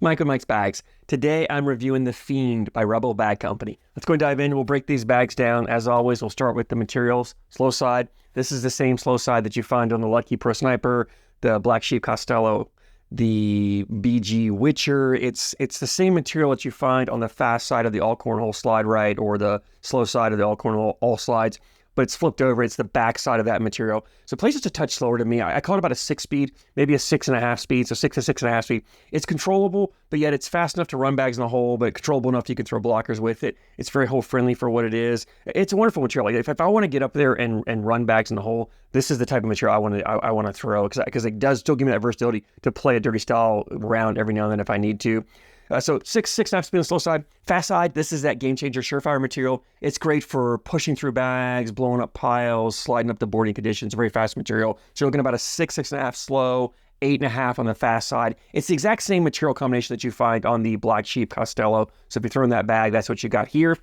Mike with Mike's Bags. Today I'm reviewing the Fiend by Rebel Bag Company. Let's go and dive in. We'll break these bags down. As always, we'll start with the materials. Slow side. This is the same slow side that you find on the Lucky Pro Sniper, the Black Sheep Costello, the BG Witcher. It's the same material that you find on the fast side of the all cornhole slide right, or the slow side of the all cornhole all slides. But it's flipped over. It's the back side of that material. So it plays just a touch slower to me. I call it about a 6 speed, maybe a 6.5 speed, so 6 to 6.5 speed. It's controllable, but yet it's fast enough to run bags in the hole, but controllable enough you can throw blockers with it. It's very hole friendly for what it is. It's a wonderful material. Like if I want to get up there and run bags in the hole, this is the type of material I want to throw, because it does still give me that versatility to play a dirty style round every now and then if I need to. So 6.5 speed on the slow side. Fast side, this is that game changer surefire material. It's great for pushing through bags, blowing up piles, sliding up the boarding conditions. Very fast material. So you're looking at about a 6.5 slow, 8.5 on the fast side. It's the exact same material combination that you find on the Black Sheep Costello. So if you're throwing that bag, that's what you got here.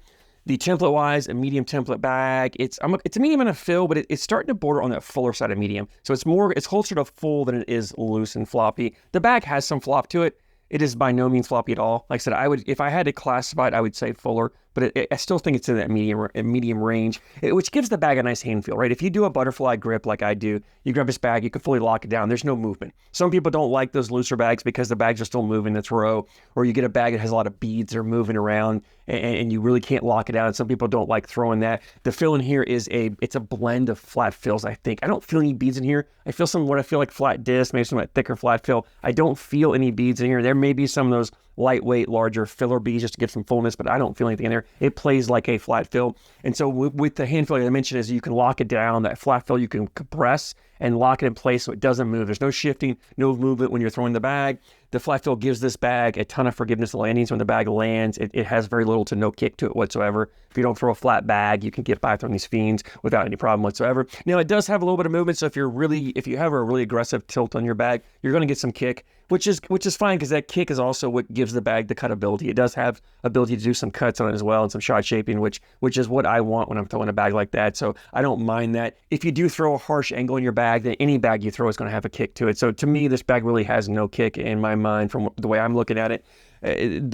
The template-wise, a medium template bag. It's a medium and a fill, but it's starting to border on that fuller side of medium. So it's closer to full than it is loose and floppy. The bag has some flop to it. It is by no means floppy at all. Like I said, if I had to classify it, I would say fuller, but I still think it's in that medium range, which gives the bag a nice hand feel, right? If you do a butterfly grip like I do, you grab this bag, you can fully lock it down. There's no movement. Some people don't like those looser bags because the bags are still moving in its row, or you get a bag that has a lot of beads that are moving around and you really can't lock it down. And some people don't like throwing that. The fill in here it's a blend of flat fills, I think. I don't feel any beads in here. I feel what I feel like flat disc, maybe some like thicker flat fill. I don't feel any beads in here. There may be some of those lightweight, larger filler beads just to give some fullness, but I don't feel anything in there. It plays like a flat fill. And so with the hand fill, like I mentioned, is you can lock it down. That flat fill you can compress and lock it in place so it doesn't move. There's no shifting, no movement when you're throwing the bag. The flat fill gives this bag a ton of forgiveness landings. When the bag lands, it has very little to no kick to it whatsoever. If you don't throw a flat bag, you can get by throwing these Fiends without any problem whatsoever. Now, it does have a little bit of movement, so if you have a really aggressive tilt on your bag, you're going to get some kick, which is fine, because that kick is also what gives the bag the cut ability. It does have ability to do some cuts on it as well, and some shot shaping, which is what I want when I'm throwing a bag like that. So I don't mind that. If you do throw a harsh angle in your bag, then any bag you throw is going to have a kick to it. So to me, this bag really has no kick in my mind from the way I'm looking at it.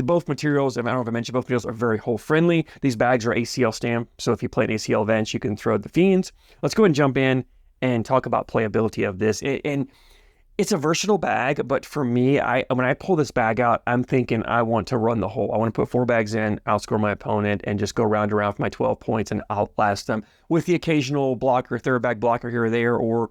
Both materials, I don't know if I mentioned, both materials are very hole friendly. These bags are ACL stamped, so if you play an ACL event, you can throw the Fiends. Let's go ahead and jump in and talk about playability of this. And it's a versatile bag, but for me, when I pull this bag out, I'm thinking I want to run the hole. I want to put 4 bags in, outscore my opponent, and just go round and round for my 12 points and outlast them with the occasional blocker, third bag blocker here or there, or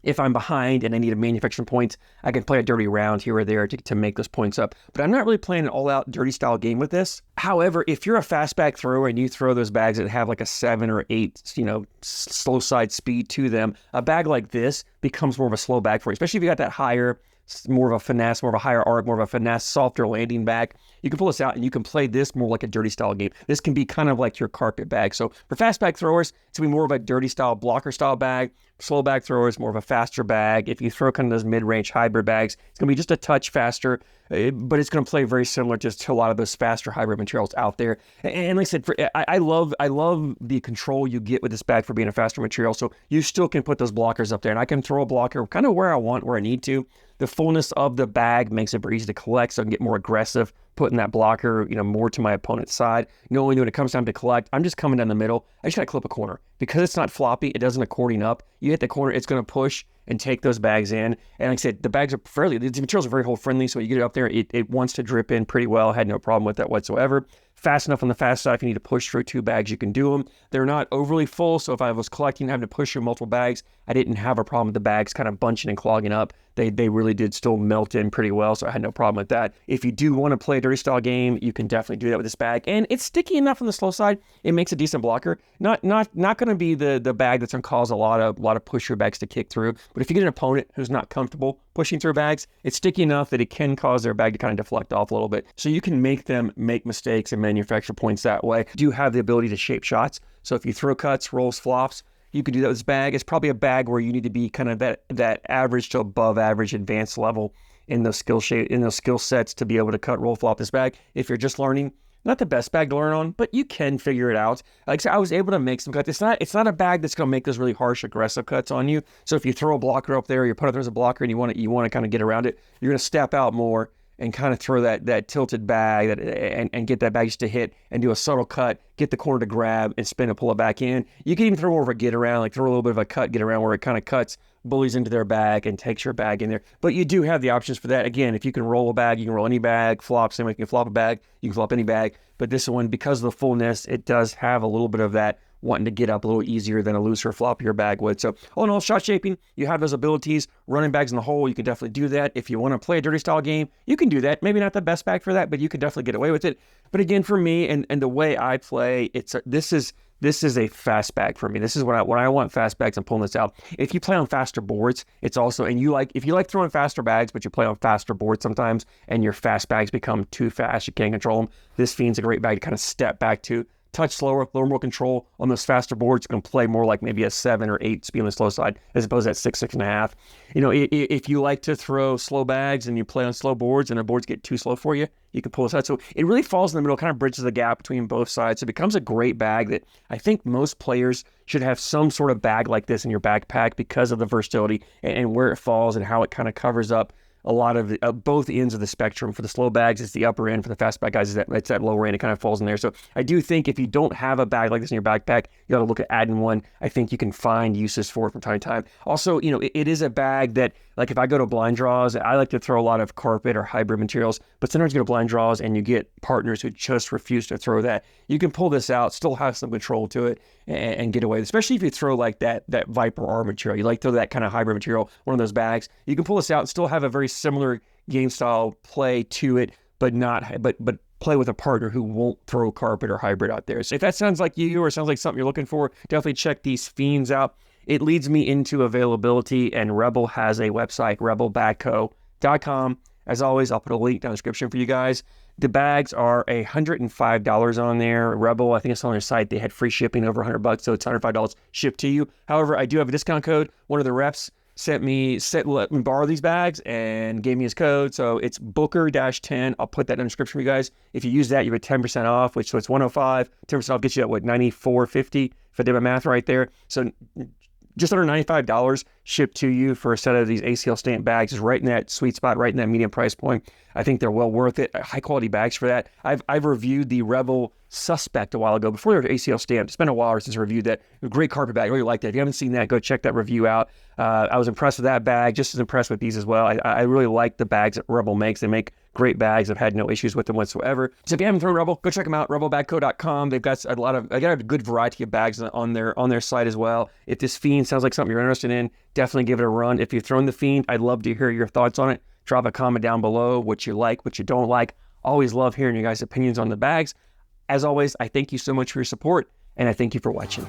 if I'm behind and I need a manufacturing points, I can play a dirty round here or there to make those points up. But I'm not really playing an all-out dirty style game with this. However, if you're a fast bag thrower and you throw those bags that have like a 7 or 8, slow side speed to them, a bag like this becomes more of a slow bag for you, especially if you got that higher, more of a finesse, more of a higher arc, more of a finesse, softer landing bag. You can pull this out and you can play this more like a dirty style game. This can be kind of like your carpet bag. So for fast bag throwers, it's going to be more of a dirty style, blocker style bag. Slow bag throwers, more of a faster bag. If you throw kind of those mid-range hybrid bags, it's going to be just a touch faster, but it's going to play very similar just to a lot of those faster hybrid materials out there. And like I said, I love the control you get with this bag for being a faster material. So you still can put those blockers up there, and I can throw a blocker kind of where I want, where I need to. The fullness of the bag makes it very easy to collect, so I can get more aggressive, putting that blocker, more to my opponent's side. Knowing when it comes time to collect, I'm just coming down the middle. I just got to clip a corner. Because it's not floppy, it doesn't accordion up. You hit the corner, it's going to push and take those bags in. And like I said, the materials are very hole friendly, so you get it up there, it wants to drip in pretty well. Had no problem with that whatsoever. Fast enough on the fast side. If you need to push through 2 bags, you can do them. They're not overly full, so if I was collecting, having to push through multiple bags, I didn't have a problem with the bags kind of bunching and clogging up. They really did still melt in pretty well, so I had no problem with that. If you do want to play a dirty style game, you can definitely do that with this bag. And it's sticky enough on the slow side, it makes a decent blocker. Not going to be the bag that's going to cause a lot of pusher bags to kick through. But if you get an opponent who's not comfortable pushing through bags, it's sticky enough that it can cause their bag to kind of deflect off a little bit. So you can make them make mistakes and manufacture points that way. You do have the ability to shape shots. So if you throw cuts, rolls, flops, you can do that with this bag. It's probably a bag where you need to be kind of that average to above average advanced level in those skill sets to be able to cut, roll, flop this bag. If you're just learning, not the best bag to learn on, but you can figure it out. Like I said, I was able to make some cuts. It's not a bag that's going to make those really harsh, aggressive cuts on you. So if you throw a blocker up there, your opponent throws a blocker, and you want to kind of get around it, you're going to step out more and kind of throw that tilted bag and get that bag just to hit and do a subtle cut, get the corner to grab and spin and pull it back in. You can even throw more of a get around, like throw a little bit of a cut, get around where it kind of cuts, bullies into their bag and takes your bag in there. But you do have the options for that. Again, if you can roll a bag, you can roll any bag, flop, same way you can flop a bag, you can flop any bag. But this one, because of the fullness, it does have a little bit of that wanting to get up a little easier than a looser, floppier bag would. So all in all, shot shaping, you have those abilities. Running bags in the hole, you can definitely do that. If you want to play a dirty style game, you can do that. Maybe not the best bag for that, but you can definitely get away with it. But again, for me and the way I play, this is a fast bag for me. This is when I want fast bags, I'm pulling this out. If you play on faster boards, it's also, and if you like throwing faster bags, but you play on faster boards sometimes, and your fast bags become too fast, you can't control them, this Fiend's a great bag to kind of step back to. Touch slower, a little more control on those faster boards. You can play more like maybe a 7 or 8 speed on the slow side, as opposed to that 6, 6.5. You know, if you like to throw slow bags and you play on slow boards and the boards get too slow for you, you can pull this out. So it really falls in the middle, kind of bridges the gap between both sides. So it becomes a great bag that I think most players should have some sort of bag like this in your backpack because of the versatility and where it falls and how it kind of covers up a lot of both ends of the spectrum. For the slow bags, it's the upper end. For the fast bag guys, it's that lower end. It kind of falls in there. So I do think if you don't have a bag like this in your backpack, you got to look at adding one. I think you can find uses for it from time to time. Also, you know, it is a bag that, like if I go to blind draws, I like to throw a lot of carpet or hybrid materials, but sometimes you go to blind draws and you get partners who just refuse to throw that. You can pull this out, still have some control to it, and get away. Especially if you throw like that Viper R material. You like to throw that kind of hybrid material, one of those bags. You can pull this out and still have a very similar game style play to it, but play with a partner who won't throw carpet or hybrid out there. So if that sounds like you or sounds like something you're looking for, definitely check these Fiends out. It leads me into availability, and Rebel has a website, rebelbagco.com. As always, I'll put a link down in the description for you guys. The bags are $105 on there. Rebel, I think it's on their site. They had free shipping over $100, so it's $105 shipped to you. However, I do have a discount code. One of the reps let me borrow these bags and gave me his code. So it's Booker-10. I'll put that in the description for you guys. If you use that, you get 10% off, so it's 105. 10% off gets you at what, $94.50 if I did my math right there. So just under $95 shipped to you for a set of these ACL stamped bags is right in that sweet spot, right in that medium price point. I think they're well worth it. High quality bags for that. I've reviewed the Rebel Suspect a while ago before they were ACL stamped. It's been a while since I reviewed that. Great carpet bag. I really like that. If you haven't seen that, go check that review out. I was impressed with that bag, just as impressed with these as well. I really like the bags that Rebel makes. They make great bags. I've had no issues with them whatsoever. So if you haven't thrown Rebel, go check them out, rebelbagco.com. They've got a good variety of bags on their site as well. If this Fiend sounds like something you're interested in, definitely give it a run. If you've thrown the Fiend, I'd love to hear your thoughts on it. Drop a comment down below, what you like, what you don't like. Always love hearing your guys' opinions on the bags. As always, I thank you so much for your support, and I thank you for watching.